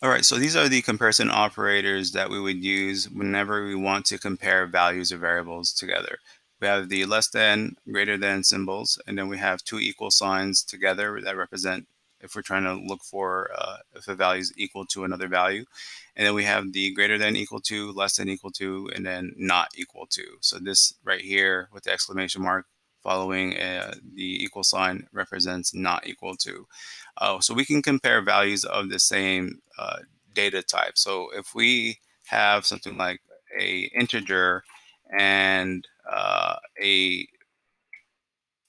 All right, so these are the comparison operators that we would use whenever we want to compare values of variables together. We have the less than, greater than symbols, and then we have two equal signs together that represent if we're trying to look for if a value is equal to another value. And then we have the greater than equal to, less than equal to, and then not equal to. So this right here with the exclamation mark following the equal sign represents not equal to. So we can compare values of the same data type. So if we have something like a integer and a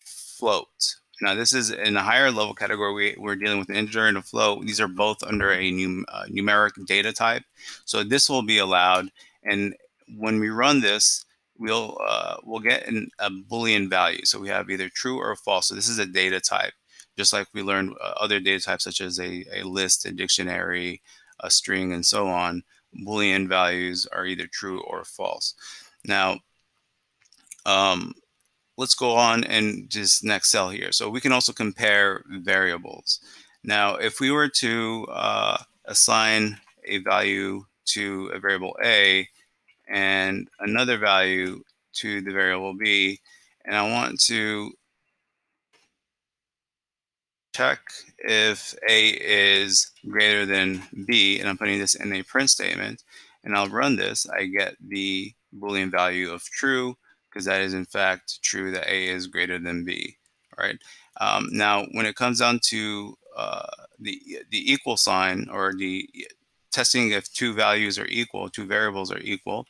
float. Now this is in a higher level category. We're dealing with an integer and a float. These are both under a numeric data type. So this will be allowed. And when we run this, we'll get a Boolean value. So we have either true or false. So this is a data type, just like we learned other data types such as a list, a dictionary, a string, and so on. Boolean values are either true or false. Now, let's go on and just next cell here. So we can also compare variables. Now, if we were to assign a value to a variable A and another value to the variable B, and I want to check if A is greater than B, and I'm putting this in a print statement, and I'll run this, I get the Boolean value of true, because that is in fact true that A is greater than B. All right. Now, when it comes down to the equal sign, or the testing if two values are equal, two variables are equal,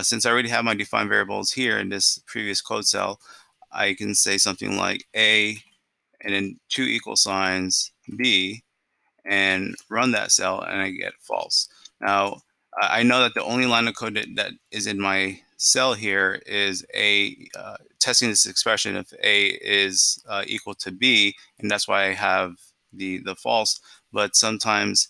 since I already have my defined variables here in this previous code cell, I can say something like A and then two equal signs B and run that cell, and I get false. Now, I know that the only line of code that is in my cell here is testing this expression if A is equal to B, and that's why I have the false. But sometimes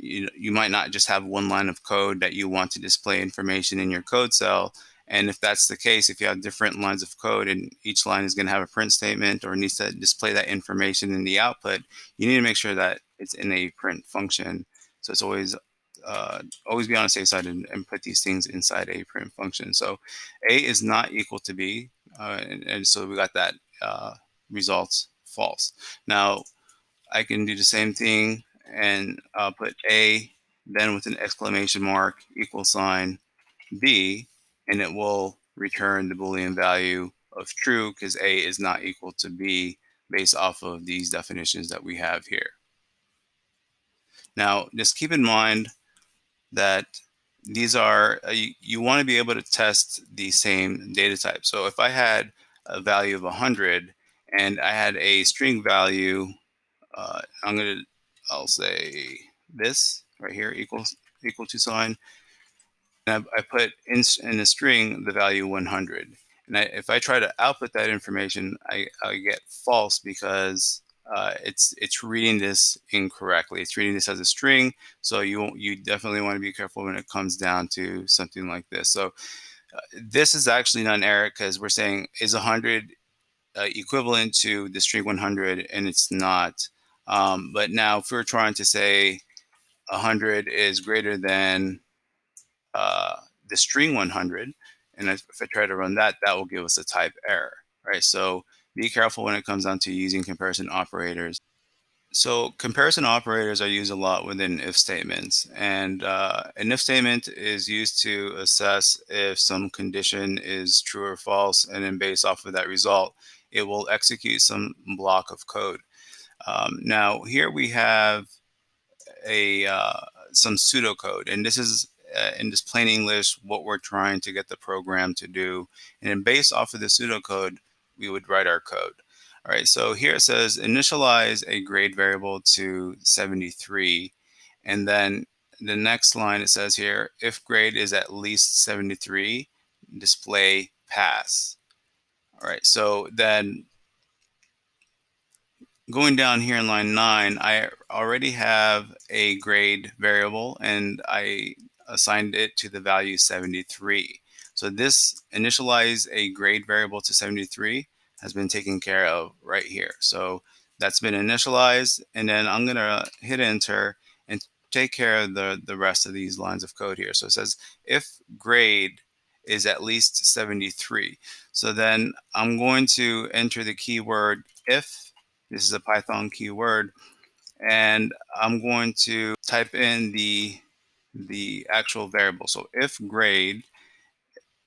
you might not just have one line of code that you want to display information in your code cell. And if that's the case, if you have different lines of code and each line is going to have a print statement or needs to display that information in the output, you need to make sure that it's in a print function. So it's always be on the safe side and put these things inside a print function. So A is not equal to B, and so we got that results false. Now I can do the same thing and put A, then with an exclamation mark, equal sign, B, and it will return the Boolean value of true because A is not equal to B based off of these definitions that we have here. Now, just keep in mind that these are, you want to be able to test the same data type. So if I had a value of 100 and I had a string value, I'll say this right here, equal to sign, and I put in a string the value 100. And if I try to output that information, I get false because it's reading this incorrectly. It's reading this as a string, so you definitely want to be careful when it comes down to something like this. So this is actually not an error because we're saying is 100 equivalent to the string 100, and it's not. But now if we're trying to say 100 is greater than uh, the string 100, and if I try to run that, that will give us a type error, right? So be careful when it comes down to using comparison operators. So comparison operators are used a lot within if statements, and an if statement is used to assess if some condition is true or false, and then based off of that result, it will execute some block of code. Now here we have a some pseudocode, and this is in just plain English what we're trying to get the program to do. And then based off of the pseudocode, we would write our code. All right, so here it says initialize a grade variable to 73, and then the next line it says here, if grade is at least 73, display pass. All right, so then going down here in line 9, I already have a grade variable and I assigned it to the value 73. So this initialize a grade variable to 73 has been taken care of right here. So that's been initialized, and then I'm going to hit enter, and take care of the rest of these lines of code here. So it says if grade is at least 73. So then I'm going to enter the keyword if. This is a Python keyword, and I'm going to type in the actual variable. So if grade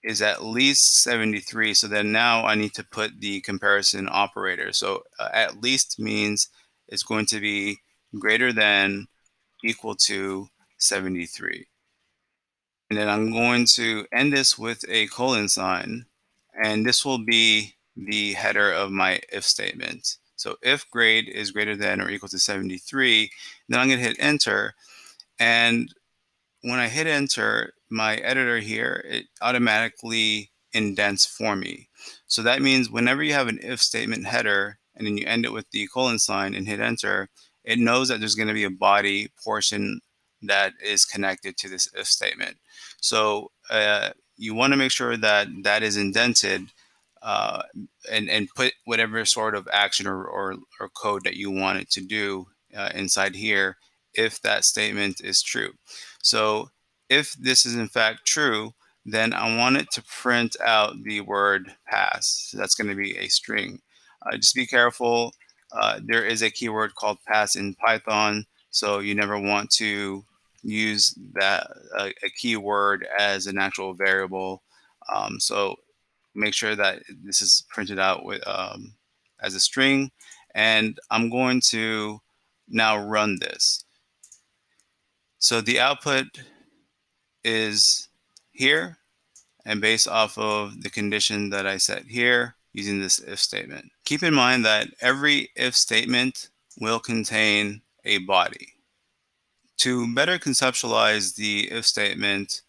is at least 73, so then now I need to put the comparison operator. So at least means it's going to be greater than, equal to 73. And then I'm going to end this with a colon sign, and this will be the header of my if statement. So if grade is greater than or equal to 73, then I'm going to hit enter. And when I hit enter, my editor here, it automatically indents for me. So that means whenever you have an if statement header and then you end it with the colon sign and hit enter, it knows that there's going to be a body portion that is connected to this if statement. So you want to make sure that that is indented, uh, and put whatever sort of action or code that you want it to do inside here if that statement is true. So if this is in fact true, then I want it to print out the word pass. So that's going to be a string. Just be careful. There is a keyword called pass in Python, so you never want to use that a keyword as an actual variable. So make sure that this is printed out with as a string, and I'm going to now run this. So the output is here, and based off of the condition that I set here using this if statement. Keep in mind that every if statement will contain a body. To better conceptualize the if statement,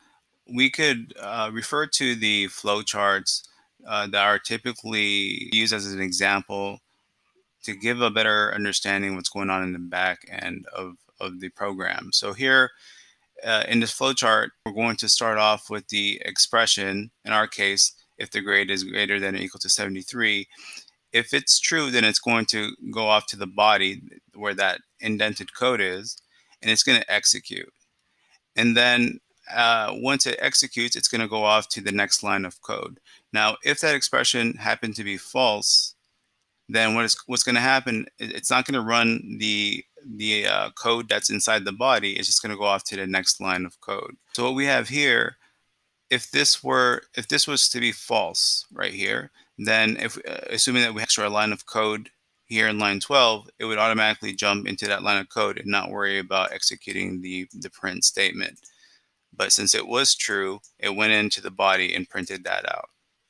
we could refer to the flowcharts that are typically used as an example to give a better understanding of what's going on in the back end of the program. So here in this flowchart, we're going to start off with the expression, in our case, if the grade is greater than or equal to 73. If it's true, then it's going to go off to the body where that indented code is, and it's going to execute. And then once it executes, it's going to go off to the next line of code. Now, if that expression happened to be false, then what's going to happen? It's not going to run the code that's inside the body. It's just going to go off to the next line of code. So what we have here, if this was to be false right here, then if assuming that we have extra line of code here in line 12, it would automatically jump into that line of code and not worry about executing the print statement. But since it was true, it went into the body and printed that out.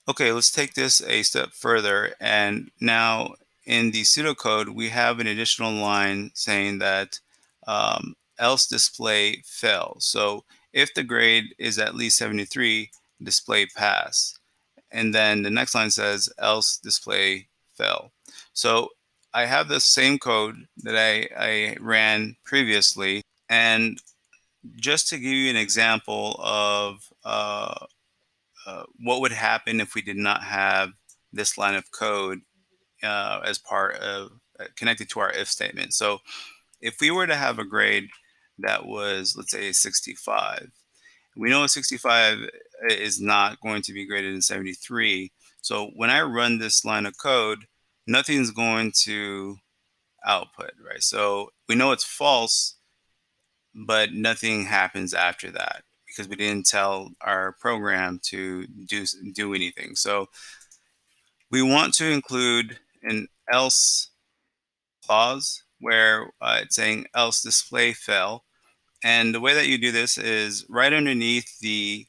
Okay, let's take this a step further. And now in the pseudocode, we have an additional line saying that else display fail. So if the grade is at least 73, display pass. And then the next line says else display fail. So I have the same code that I ran previously. And just to give you an example of what would happen if we did not have this line of code as part of connected to our if statement. So if we were to have a grade that was, let's say, 65, we know 65 is not going to be greater than 73. So when I run this line of code, nothing's going to output, right? So we know it's false, but nothing happens after that because we didn't tell our program to do anything. So we want to include an else clause where it's saying else display fail. And the way that you do this is right underneath the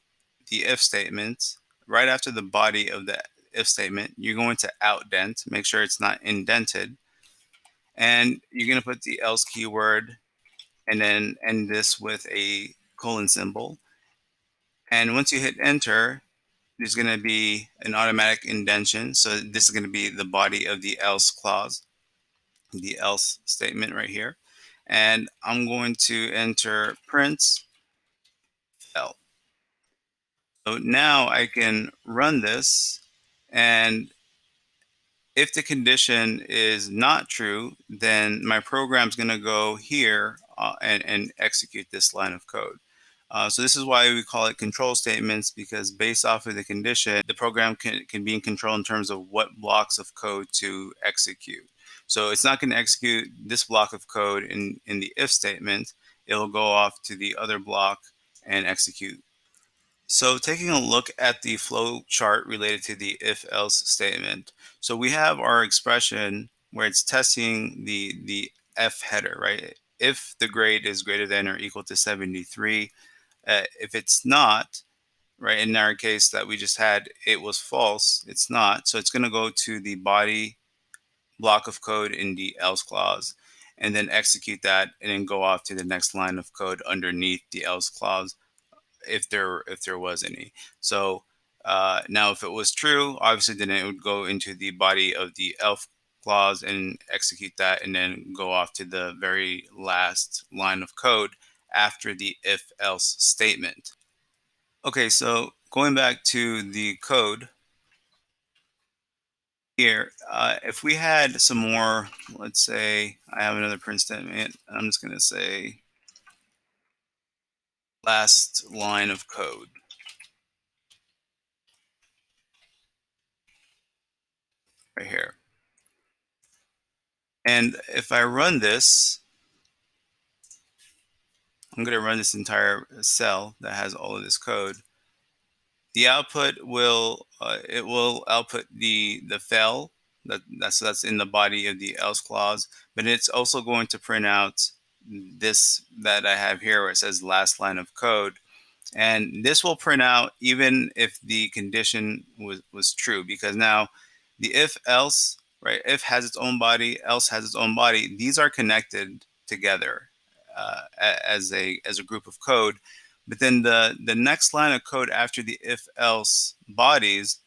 if statement, right after the body of the if statement, you're going to outdent, make sure it's not indented. And you're going to put the else keyword and then end this with a colon symbol. And once you hit enter, there's going to be an automatic indentation. So this is going to be the body of the else clause, the else statement right here. And I'm going to enter print L. So now I can run this, and if the condition is not true, then my program is going to go here and execute this line of code. So this is why we call it control statements, because based off of the condition, the program can be in control in terms of what blocks of code to execute. So it's not going to execute this block of code in the if statement. It'll go off to the other block and execute. So taking a look at the flow chart related to the if-else statement. So we have our expression where it's testing the f header, right? If the grade is greater than or equal to 73, if it's not, right, in our case that we just had, it was false, it's not. So it's going to go to the body block of code in the else clause and then execute that and then go off to the next line of code underneath the else clause if there was any. So now if it was true, obviously then it would go into the body of the else clause and execute that and then go off to the very last line of code after the if else statement. Okay, so going back to the code here, if we had some more, let's say I have another print statement, I'm just going to say last line of code right here. And if I run this, I'm going to run this entire cell that has all of this code. The output will it will output the fail that's in the body of the else clause, but it's also going to print out this that I have here where it says last line of code. And this will print out even if the condition was true, because now the if else, right, if has its own body, else has its own body, these are connected together as a group of code. But then the next line of code after the if else bodies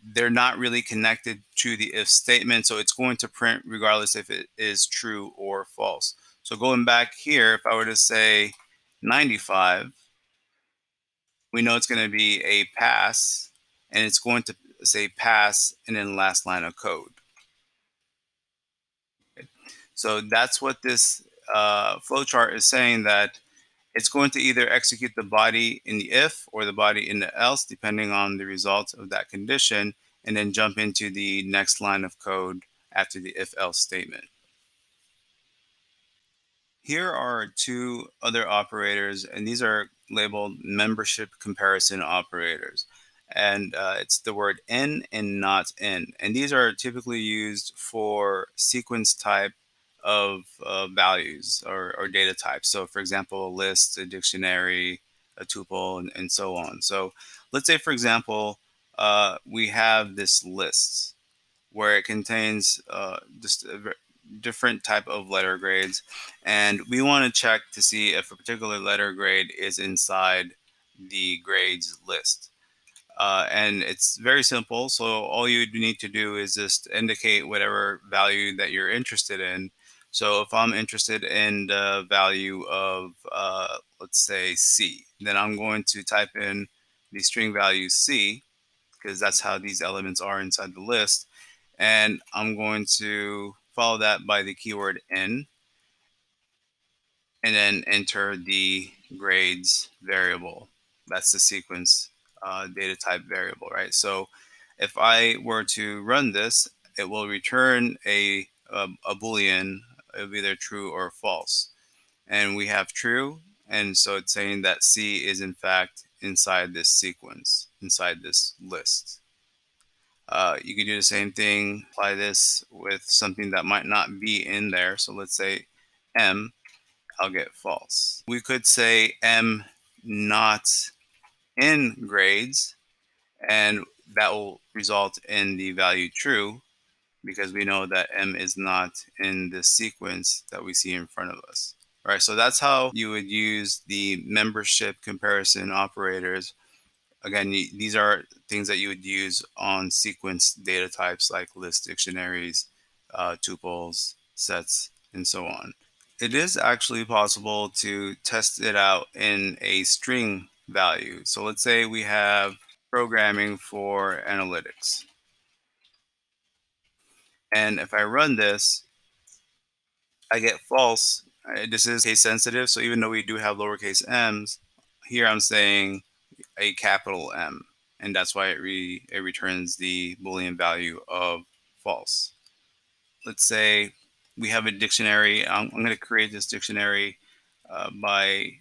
they're not really connected to the if statement, so it's going to print regardless if it is true or false. So going back here, if I were to say 95, we know it's going to be a pass, and it's going to say pass and then last line of code. So that's what this flowchart is saying, that it's going to either execute the body in the if or the body in the else, depending on the result of that condition, and then jump into the next line of code after the if else statement. Here are two other operators, and these are labeled membership comparison operators. And it's the word in and not in. And these are typically used for sequence type of values or data types. So, for example, a list, a dictionary, a tuple, and so on. So, let's say, for example, we have this list where it contains just a different type of letter grades, and we want to check to see if a particular letter grade is inside the grades list. And it's very simple. So all you need to do is just indicate whatever value that you're interested in. So if I'm interested in the value of, let's say, C, then I'm going to type in the string value C, because that's how these elements are inside the list. And I'm going to follow that by the keyword in, and then enter the grades variable. That's the sequence data type variable, right? So if I were to run this, it will return a Boolean of either true or false. And we have true, and so it's saying that C is in fact inside this sequence, inside this list. You can do the same thing, apply this with something that might not be in there. So let's say M, I'll get false. We could say M not in grades, and that will result in the value true, because we know that M is not in the sequence that we see in front of us. All right, so that's how you would use the membership comparison operators. Again, these are things that you would use on sequence data types like lists, dictionaries, tuples, sets, and so on. It is actually possible to test it out in a string value. So let's say we have programming for analytics. And if I run this, I get false, This is case sensitive, so even though we do have lowercase m's, here I'm saying a capital M, and that's why it returns the Boolean value of false. Let's say we have a dictionary. I'm going to create this dictionary by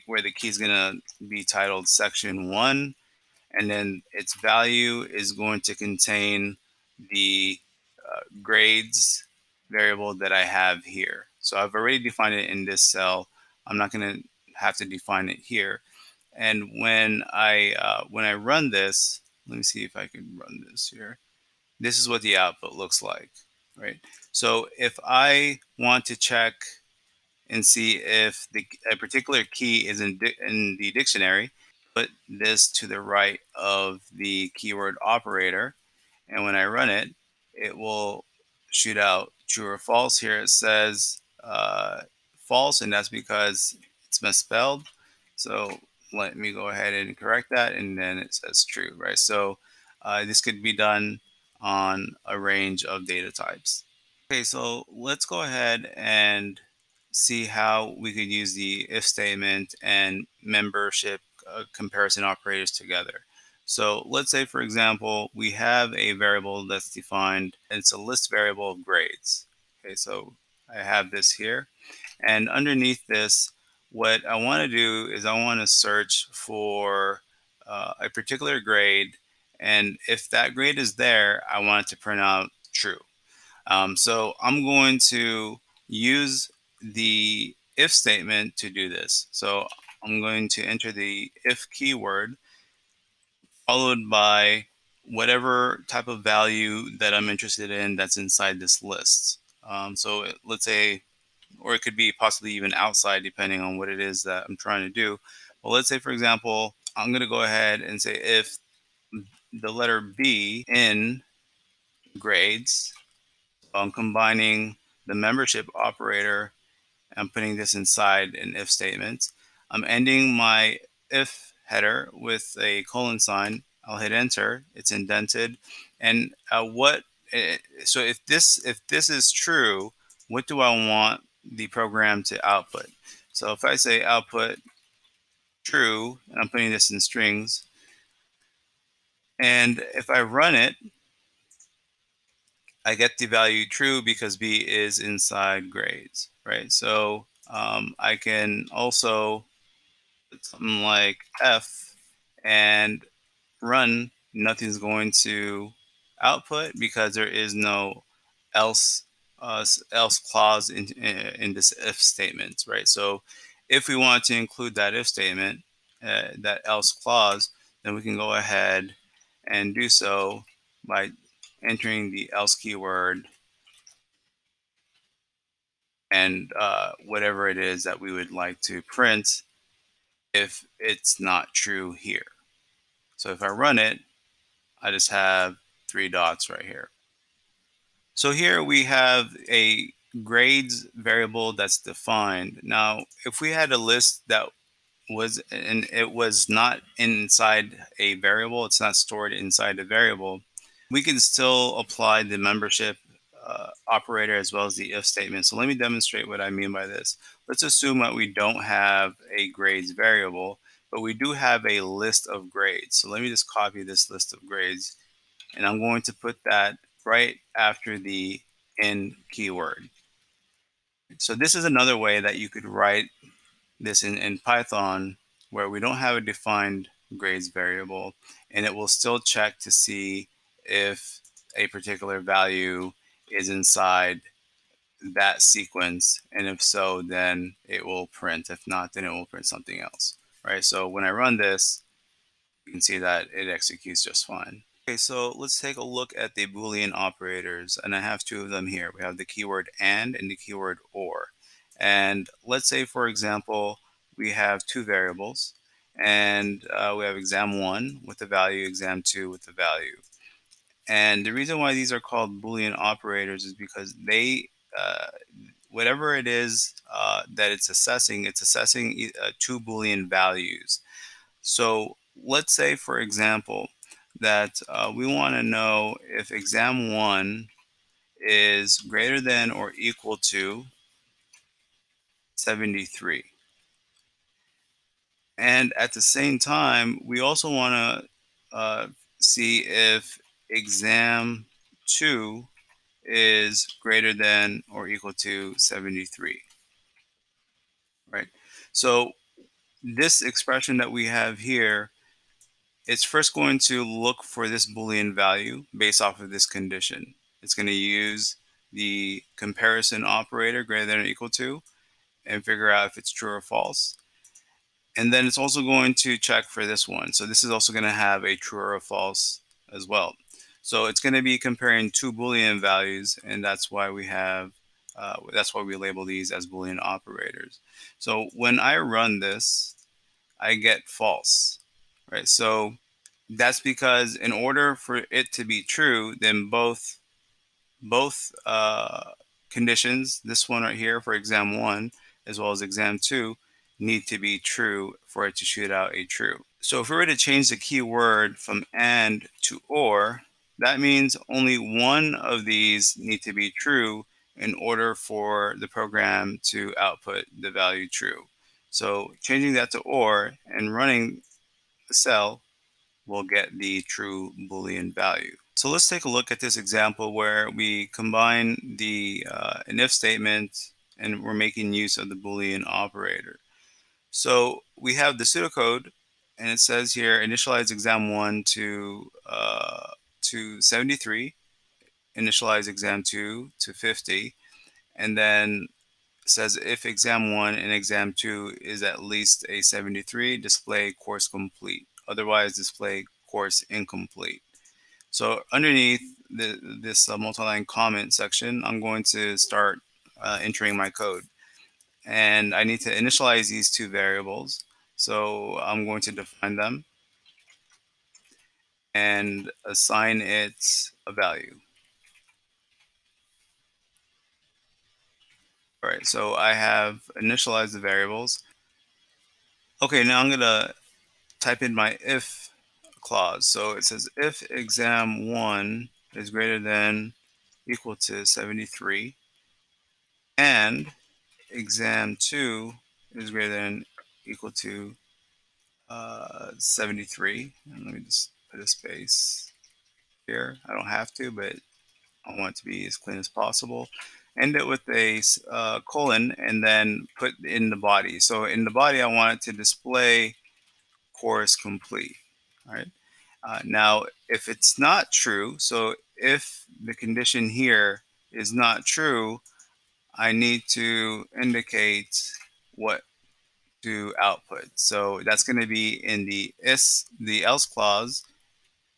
where the key is going to be titled section 1, and then its value is going to contain the grades variable that I have here. So I've already defined it in this cell. I'm not going to have to define it here. And when I run this, let me see if I can run this here. This is what the output looks like, right? So if I want to check and see if a particular key is in the dictionary, put this to the right of the keyword operator, and when I run it, it will shoot out true or false. Here it says false, and that's because it's misspelled. So let me go ahead and correct that, and then it says true, right? So this could be done on a range of data types. Okay, so let's go ahead and see how we could use the if statement and membership comparison operators together. So let's say, for example, we have a variable that's defined, and it's a list variable of grades. Okay, so I have this here. And underneath this, what I want to do is I want to search for a particular grade. And if that grade is there, I want it to print out true. So I'm going to use the if statement to do this. So I'm going to enter the if keyword followed by whatever type of value that I'm interested in that's inside this list. Let's say, or it could be possibly even outside depending on what it is that I'm trying to do. Well, let's say, for example, I'm going to go ahead and say if the letter B in grades. I'm combining the membership operator. I'm putting this inside an if statement. I'm ending my if header with a colon sign. I'll hit enter. It's indented. And so if this is true, what do I want the program to output? So if I say output true, and I'm putting this in strings, and if I run it, I get the value true because B is inside grades, right? So I can also put something like F and run. Nothing's going to output because there is no else else clause in this if statement, right? So if we want to include that if statement, that else clause, then we can go ahead and do so by entering the else keyword and whatever it is that we would like to print if it's not true here. So if I run it, I just have 3 dots right here. So here we have a grades variable that's defined. Now, if we had a list that and it was not inside a variable, it's not stored inside a variable, we can still apply the membership operator as well as the if statement. So let me demonstrate what I mean by this. Let's assume that we don't have a grades variable, but we do have a list of grades. So let me just copy this list of grades, and I'm going to put that right after the in keyword. So this is another way that you could write this in Python where we don't have a defined grades variable, and it will still check to see if a particular value is inside that sequence, and if so, then it will print. If not, then it will print something else, right? So when I run this, you can see that it executes just fine. Okay, so let's take a look at the Boolean operators, and I have 2 of them here. We have the keyword and the keyword or. And let's say, for example, we have 2 variables, and we have exam1 with the value, exam2 with the value. And the reason why these are called Boolean operators is because they, whatever it is that it's assessing 2 Boolean values. So let's say, for example, that we want to know if exam1 is greater than or equal to 73. And at the same time, we also want to see if exam 2 is greater than or equal to 73, right? So this expression that we have here, it's first going to look for this Boolean value based off of this condition. It's going to use the comparison operator greater than or equal to and figure out if it's true or false. And then it's also going to check for this one. So this is also going to have a true or a false as well. So it's going to be comparing two Boolean values, and that's why we label these as Boolean operators. So when I run this, I get false, right? So that's because in order for it to be true, then both conditions, this one right here for exam 1 as well as exam 2, need to be true for it to shoot out a true. So if we were to change the keyword from and to or, that means only one of these need to be true in order for the program to output the value true. So changing that to or and running the cell will get the true Boolean value. So let's take a look at this example where we combine an if statement and we're making use of the Boolean operator. So we have the pseudocode, and it says here initialize exam 1 to 73, initialize exam 2 to 50, and then says if exam 1 and exam 2 is at least a 73, display course complete. Otherwise, display course incomplete. So underneath this multi-line comment section, I'm going to start entering my code. And I need to initialize these two variables. So I'm going to define them and assign it a value. All right, so I have initialized the variables. Okay, now I'm going to type in my if clause. So it says if exam 1 is greater than equal to 73 and exam 2 is greater than equal to 73. And let me just put a space here. I don't have to, but I want it to be as clean as possible. End it with a colon and then put in the body. So in the body, I want it to display course complete. All right. Now, if it's not true, so if the condition here is not true, I need to indicate what to output. So that's going to be in the else clause.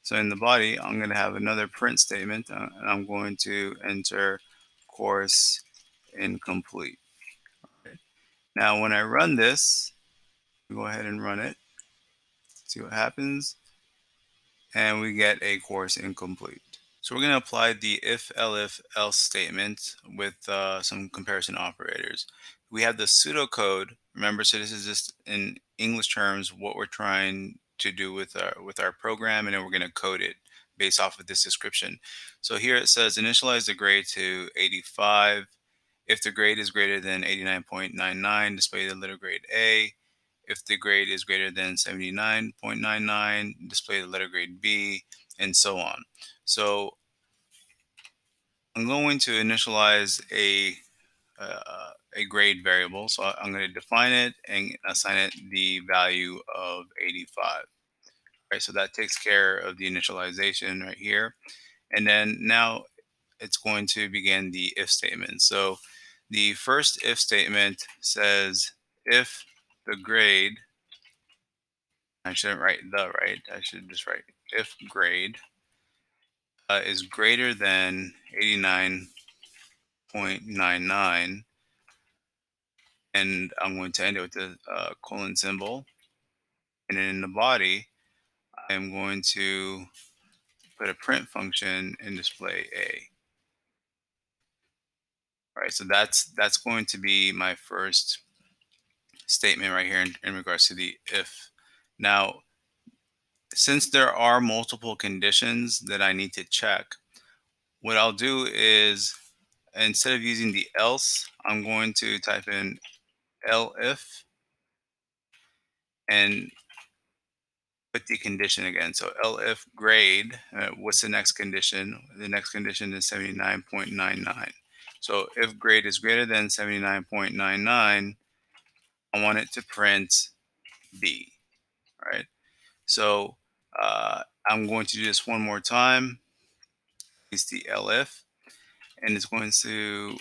So in the body, I'm going to have another print statement, and I'm going to enter course incomplete. Okay. Now, when I run this, go ahead and run it, see what happens, and we get a course incomplete. So we're going to apply the if, elif, else statement with some comparison operators. We have the pseudocode. Remember, so this is just in English terms what we're trying to do with our program, and then we're going to code it based off of this description. So here it says initialize the grade to 85. If the grade is greater than 89.99, display the letter grade A. If the grade is greater than 79.99, display the letter grade B, and so on. So I'm going to initialize a grade variable. So I'm going to define it and assign it the value of 85. Right, so that takes care of the initialization right here. And then now it's going to begin the if statement. So the first if statement says if the grade, I shouldn't write the, right? I should just write if grade is greater than 89.99, and I'm going to end it with the colon symbol. And then in the body, I'm going to put a print function and display A. All right, so that's going to be my first statement right here in regards to the if. Now, since there are multiple conditions that I need to check, what I'll do is instead of using the else, I'm going to type in elif and put the condition again. So elif grade, what's the next condition? The next condition is 79.99. So if grade is greater than 79.99, I want it to print B, right? So I'm going to do this one more time. It's the elif, and it's going to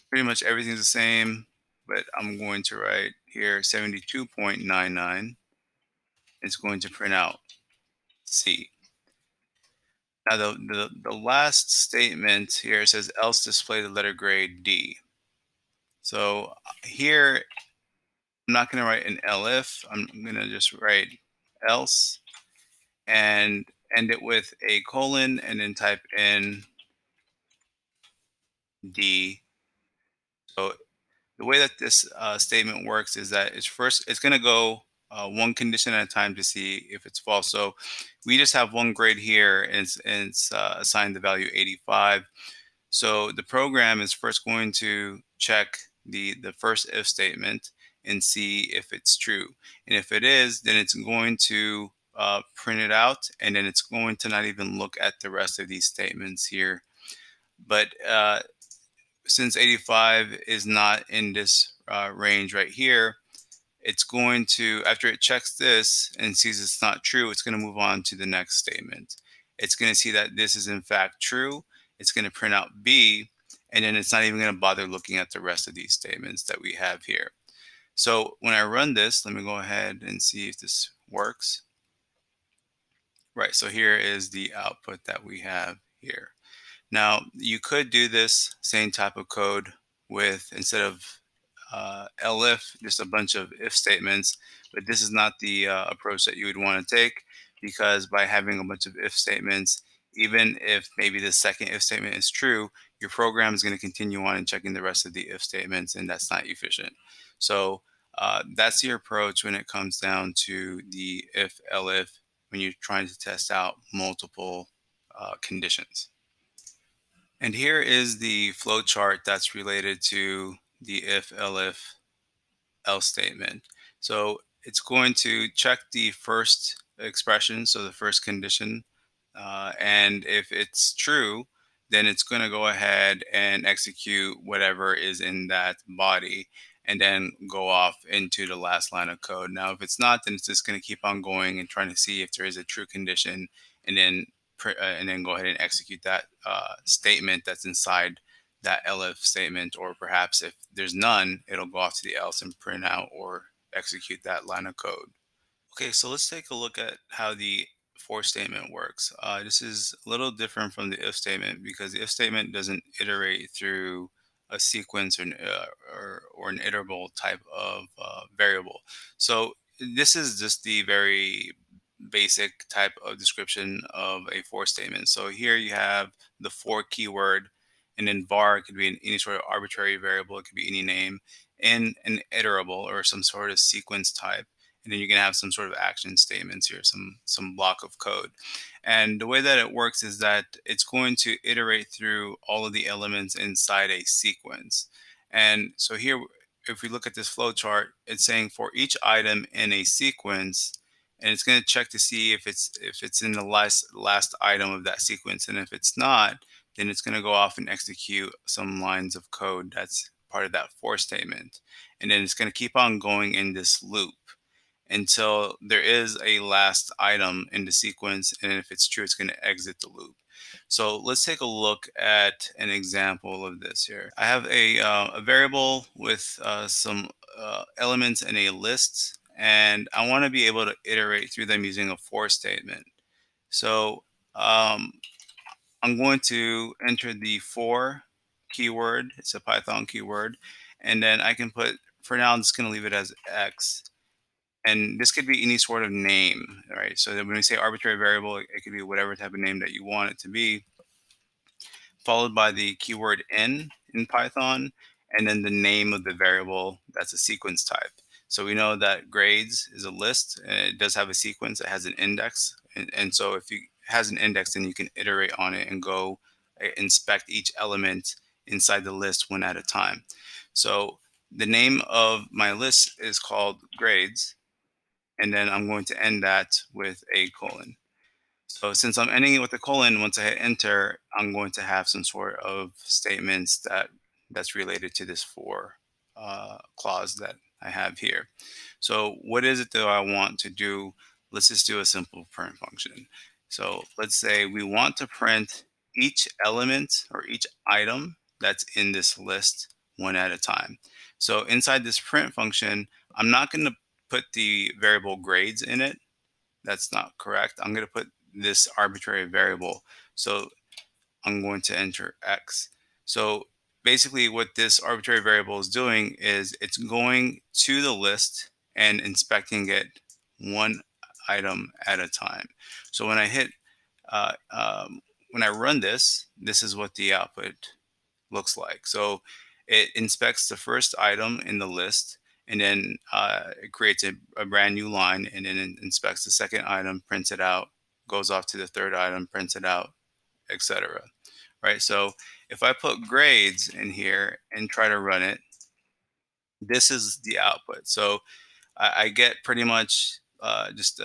pretty much everything's the same, but I'm going to write here 72.99. It's going to print out C. Now the last statement here says else display the letter grade D. So here I'm not going to write an elif. I'm going to just write else and end it with a colon and then type in D. So the way that this statement works is that it's going to go one condition at a time to see if it's false. So we just have one grade here, and it's assigned the value 85. So the program is first going to check the first if statement and see if it's true. And if it is, then it's going to print it out, and then it's going to not even look at the rest of these statements here. But since 85 is not in this range right here, it's going to, after it checks this and sees it's not true, it's going to move on to the next statement. It's going to see that this is in fact true. It's going to print out B, and then it's not even going to bother looking at the rest of these statements that we have here. So when I run this, let me go ahead and see if this works. Right, so here is the output that we have here. Now, you could do this same type of code with, instead of elif, just a bunch of if statements, but this is not the approach that you would want to take, because by having a bunch of if statements, even if maybe the second if statement is true, your program is going to continue on and checking the rest of the if statements, and that's not efficient. So that's your approach when it comes down to the if elif when you're trying to test out multiple conditions. And here is the flow chart that's related to the if elif else statement. So it's going to check the first expression, so the first condition, and if it's true, then it's going to go ahead and execute whatever is in that body and then go off into the last line of code. Now, if it's not, then it's just going to keep on going and trying to see if there is a true condition, and then go ahead and execute that statement that's inside that elif statement, or perhaps if there's none, it'll go off to the else and print out or execute that line of code. Okay, so let's take a look at how the for statement works. This is a little different from the if statement, because the if statement doesn't iterate through a sequence or an iterable type of variable. So this is just the very basic type of description of a for statement. So here you have the for keyword, and then var could be any sort of arbitrary variable. It could be any name, and an iterable or some sort of sequence type, and then you can have some sort of action statements here, some block of code. And the way that it works is that it's going to iterate through all of the elements inside a sequence. And so here, if we look at this flow chart, it's saying for each item in a sequence, and it's going to check to see if it's in the last item of that sequence. And if it's not, then it's going to go off and execute some lines of code that's part of that for statement. And then it's going to keep on going in this loop until there is a last item in the sequence, and if it's true, it's going to exit the loop. So let's take a look at an example of this here. I have a variable with some elements in a list, and I want to be able to iterate through them using a for statement. So I'm going to enter the for keyword. It's a Python keyword, and then I can put, for now I'm just going to leave it as X. And this could be any sort of name, right? So that when we say arbitrary variable, it could be whatever type of name that you want it to be, followed by the keyword in Python, and then the name of the variable that's a sequence type. So we know that grades is a list, and it does have a sequence. It has an index, and so if it has an index, then you can iterate on it and go inspect each element inside the list one at a time. So the name of my list is called grades, and then I'm going to end that with a colon. So since I'm ending it with a colon, once I hit enter, I'm going to have some sort of statements that's related to this for clause that I have here. So what is it that I want to do? Let's just do a simple print function. So let's say we want to print each element or each item that's in this list one at a time. So inside this print function, I'm not going to put the variable grades in it. That's not correct. I'm going to put this arbitrary variable. So I'm going to enter X. So basically what this arbitrary variable is doing is it's going to the list and inspecting it one item at a time. So when I hit, uh, um, when I run this, this is what the output looks like. So it inspects the first item in the list, and then it creates a brand new line, and then it inspects the second item, prints it out, goes off to the third item, prints it out, etc. Right? So if I put grades in here and try to run it, this is the output. So I get pretty much just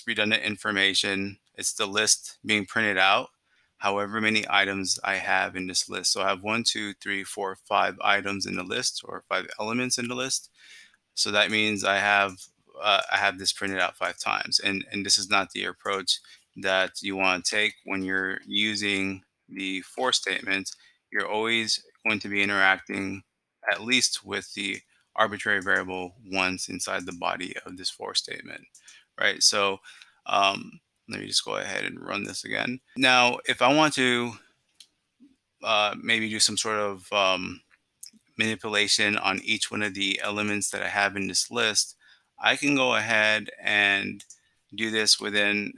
redundant information. It's the list being printed out, however many items I have in this list. So I have 1, 2, 3, 4, 5 items in the list, or 5 elements in the list. So that means I have this printed out 5 times, and this is not the approach that you want to take when you're using the for statement. You're always going to be interacting at least with the arbitrary variable once inside the body of this for statement, right? So um, let me just go ahead and run this again. Now, if I want to maybe do some sort of manipulation on each one of the elements that I have in this list, I can go ahead and do this within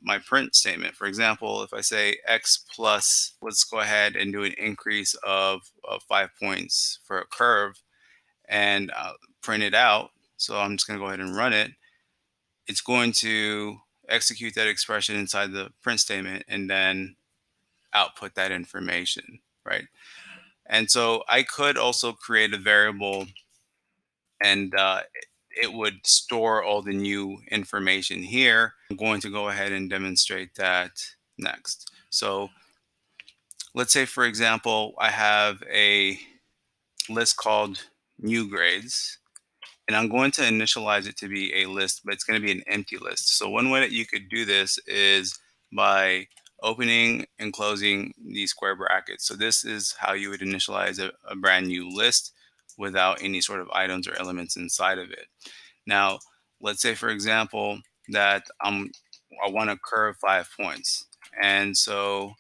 my print statement. For example, if I say x plus, let's go ahead and do an increase of 5 points for a curve and print it out. So I'm just going to go ahead and run it. It's going to execute that expression inside the print statement and then output that information, right? And so I could also create a variable, and it would store all the new information here. I'm going to go ahead and demonstrate that next. So let's say, for example, I have a list called new grades, and I'm going to initialize it to be a list, but it's going to be an empty list. So one way that you could do this is by opening and closing these square brackets. So this is how you would initialize a brand new list without any sort of items or elements inside of it. Now, let's say, for example, that I want to curve 5 points. And so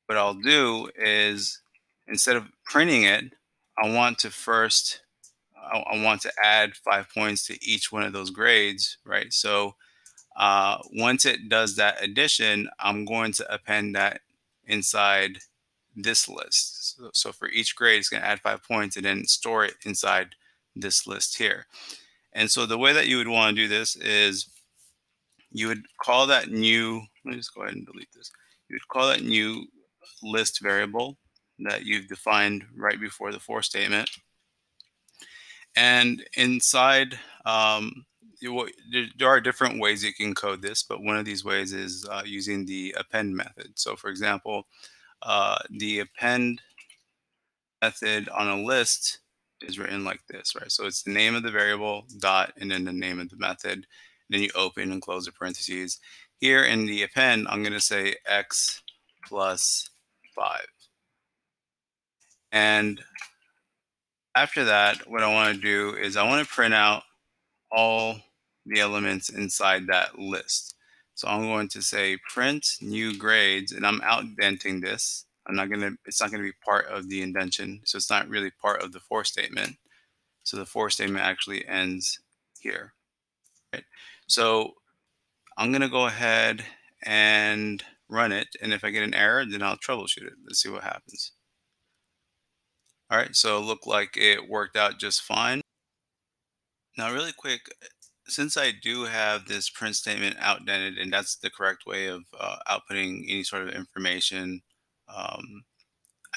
what I'll do is, instead of printing it, I want to first I want to add 5 points to each one of those grades, right? So once it does that addition, I'm going to append that inside this list. So for each grade, it's going to add 5 points and then store it inside this list here. And so the way that you would want to do this is you would call that new, let me just go ahead and delete this. You would call that new list variable that you've defined right before the for statement. And inside, there are different ways you can code this, but one of these ways is using the append method. So for example, the append method on a list is written like this, right? So it's the name of the variable, dot, and then the name of the method. Then you open and close the parentheses. Here in the append, I'm going to say x plus 5. And after that, what I want to do is I want to print out all the elements inside that list. So I'm going to say print new grades, and I'm outdenting this. It's not gonna be part of the indentation. So it's not really part of the for statement. So the for statement actually ends here, right? So I'm gonna go ahead and run it. And if I get an error, then I'll troubleshoot it. Let's see what happens. All right, so it looked like it worked out just fine. Now, really quick, since I do have this print statement outdented, and that's the correct way of outputting any sort of information, um,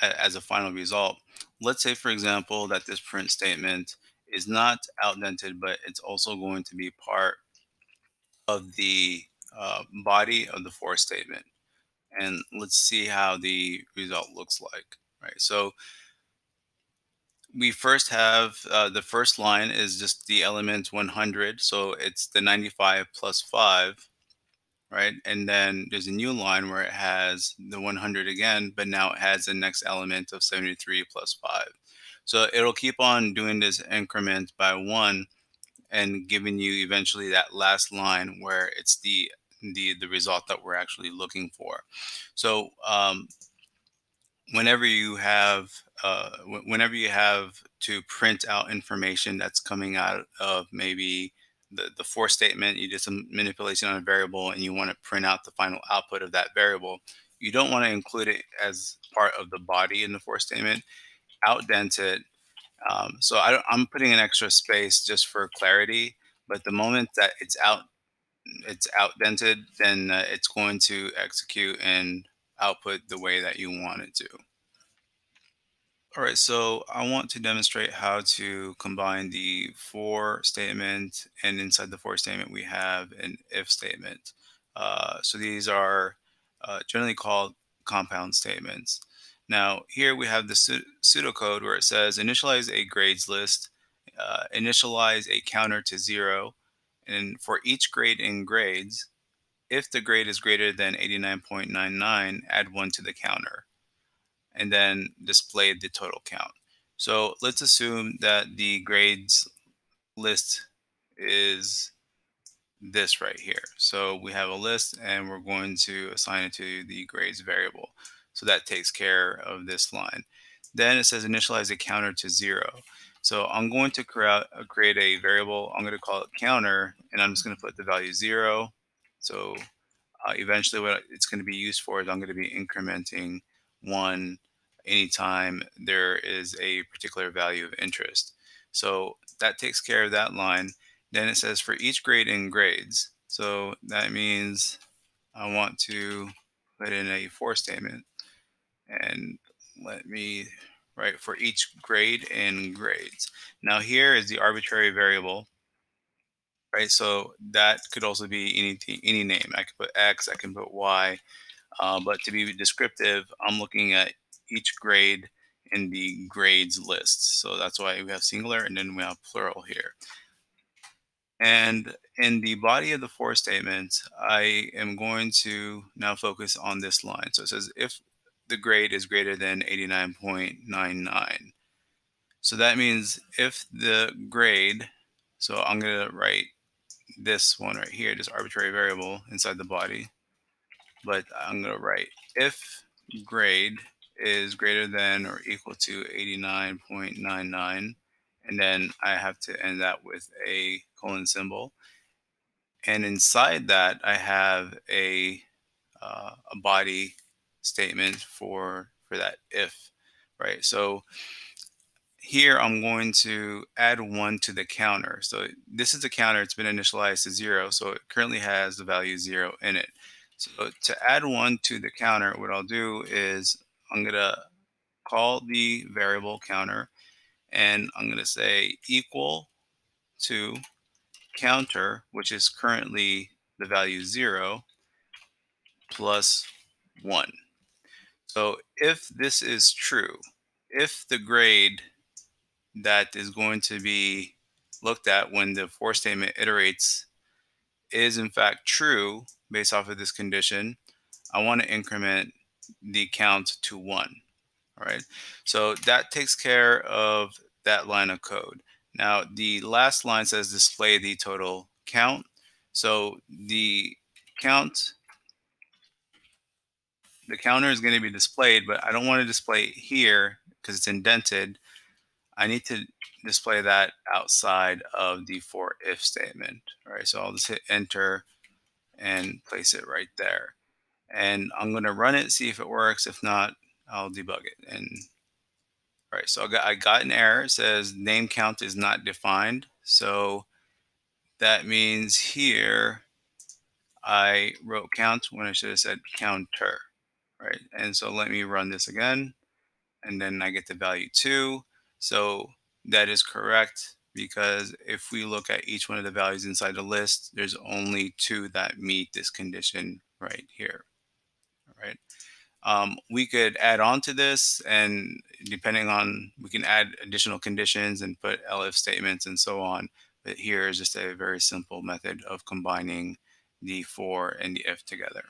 as a final result. Let's say, for example, that this print statement is not outdented, but it's also going to be part of the body of the for statement. And let's see how the result looks like. Right. So we first have the first line is just the element 100. So it's the 95 plus 5, right? And then there's a new line where it has the 100 again, but now it has the next element of 73 plus 5. So it'll keep on doing this increment by one and giving you eventually that last line where it's the result that we're actually looking for. So whenever you have whenever you have to print out information that's coming out of maybe the for statement, you did some manipulation on a variable and you want to print out the final output of that variable, you don't want to include it as part of the body in the for statement, outdent it. So I'm putting an extra space just for clarity, but the moment that it's outdented, then it's going to execute and output the way that you want it to. All right, so I want to demonstrate how to combine the for statement, and inside the for statement we have an if statement. So these are generally called compound statements. Now here we have the pseudocode where it says initialize a grades list, initialize a counter to 0, and for each grade in grades, if the grade is greater than 89.99, add 1 to the counter and then display the total count. So let's assume that the grades list is this right here. So we have a list and we're going to assign it to the grades variable. So that takes care of this line. Then it says initialize a counter to 0. So I'm going to create a variable. I'm going to call it counter, and I'm just going to put the value 0. So eventually what it's going to be used for is I'm going to be incrementing 1 anytime there is a particular value of interest. So that takes care of that line. Then it says for each grade in grades. So that means I want to put in a for statement, and let me write for each grade in grades. Now here is the arbitrary variable, right? So that could also be anything, any name. I could put X, I can put Y, but to be descriptive, I'm looking at each grade in the grades list. So that's why we have singular and then we have plural here. And in the body of the for statement, I am going to now focus on this line. So it says if the grade is greater than 89.99. So that means if the grade, so I'm going to write this one right here, this arbitrary variable inside the body, but I'm going to write if grade is greater than or equal to 89.99, and then I have to end that with a colon symbol. And inside that, I have a body statement for that if, right? So here I'm going to add 1 to the counter. So this is the counter. It's been initialized to 0, so it currently has the value 0 in it. So to add 1 to the counter, what I'll do is I'm going to call the variable counter, and I'm going to say equal to counter, which is currently the value 0, plus 1. So if this is true, if the grade that is going to be looked at when the for statement iterates is in fact true based off of this condition, I want to increment the count to 1. All right. So that takes care of that line of code. Now, the last line says display the total count. So count, the counter is going to be displayed, but I don't want to display it here because it's indented. I need to display that outside of the for if statement. All right, so I'll just hit enter and place it right there. And I'm going to run it, see if it works. If not, I'll debug it. And all right, so I got an error. It says name count is not defined. So that means here I wrote count when I should have said counter. Right, and so let me run this again. and then I get the value 2. So that is correct, because if we look at each one of the values inside the list, there's only 2 that meet this condition right here. All right. We could add on to this, and depending on, we can add additional conditions and put elif statements and so on. But here is just a very simple method of combining the for and the if together.